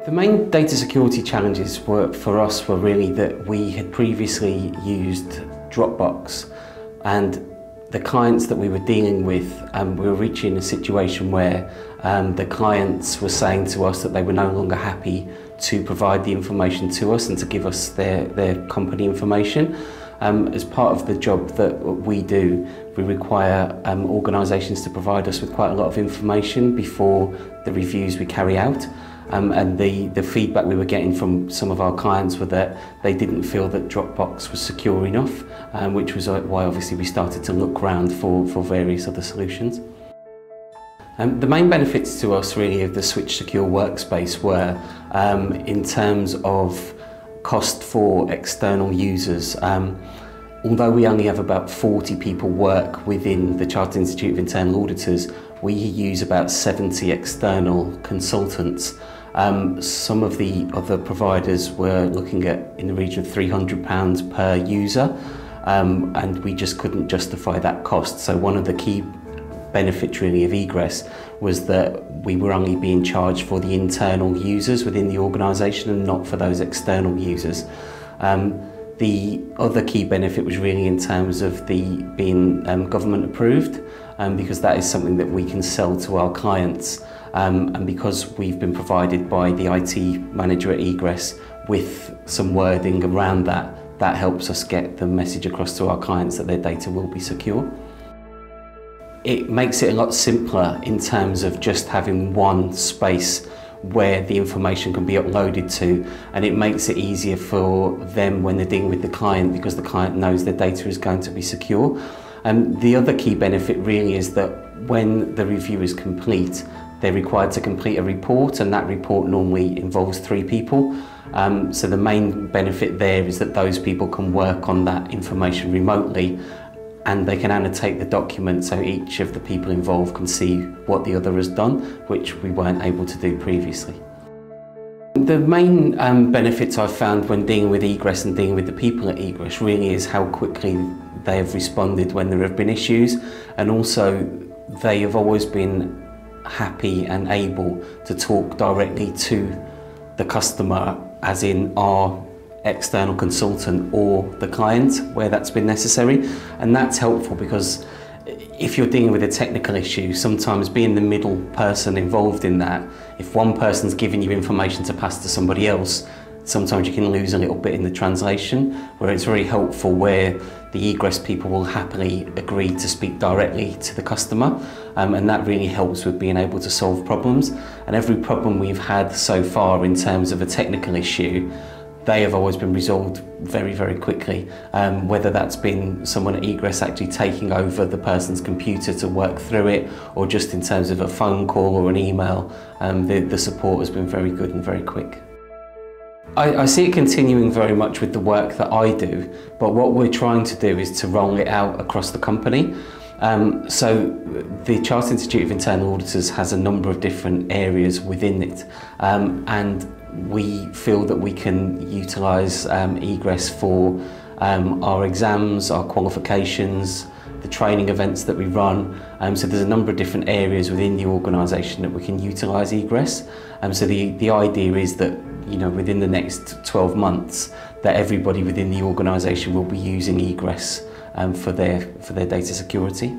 The main data security challenges for us were really that we had previously used Dropbox, and the clients that we were dealing with, we were reaching a situation where the clients were saying to us that they were no longer happy to provide the information to us and to give us their company information. As part of the job that we do, we require organisations to provide us with quite a lot of information before the reviews we carry out. And the feedback we were getting from some of our clients were that they didn't feel that Dropbox was secure enough, which was why obviously we started to look around for various other solutions. The main benefits to us really of the Switch Secure Workspace were in terms of cost for external users. Although we only have about 40 people work within the Chartered Institute of Internal Auditors, we use about 70 external consultants. Some of the other providers were looking at in the region of £300 per user, and we just couldn't justify that cost. So one of the key benefits really of egress was that we were only being charged for the internal users within the organisation and not for those external users. The other key benefit was really in terms of being government approved, because that is something that we can sell to our clients, and because we've been provided by the IT manager at egress with some wording around that helps us get the message across to our clients that their data will be secure. It makes it a lot simpler in terms of just having one space where the information can be uploaded to, and it makes it easier for them when they're dealing with the client because the client knows their data is going to be secure. The other key benefit really is that when the review is complete, they're required to complete a report, and that report normally involves 3 people. So the main benefit there is that those people can work on that information remotely, and they can annotate the document so each of the people involved can see what the other has done, which we weren't able to do previously. The main benefits I've found when dealing with egress and dealing with the people at egress really is how quickly they have responded when there have been issues, and also they have always been happy and able to talk directly to the customer, as in our external consultant or the client where that's been necessary. And that's helpful because if you're dealing with a technical issue, sometimes being the middle person involved in that, if one person's giving you information to pass to somebody else, sometimes you can lose a little bit in the translation, where it's very helpful where the egress people will happily agree to speak directly to the customer, and that really helps with being able to solve problems. And every problem we've had so far in terms of a technical issue, they have always been resolved very, very quickly. Whether that's been someone at egress actually taking over the person's computer to work through it, or just in terms of a phone call or an email, the support has been very good and very quick. I see it continuing very much with the work that I do, but what we're trying to do is to roll it out across the company. So the Chartered Institute of Internal Auditors has a number of different areas within it, and we feel that we can utilise egress for our exams, our qualifications, the training events that we run. So there's a number of different areas within the organisation that we can utilise egress. So the idea is that, you know, within the next 12 months, that everybody within the organisation will be using egress for their data security.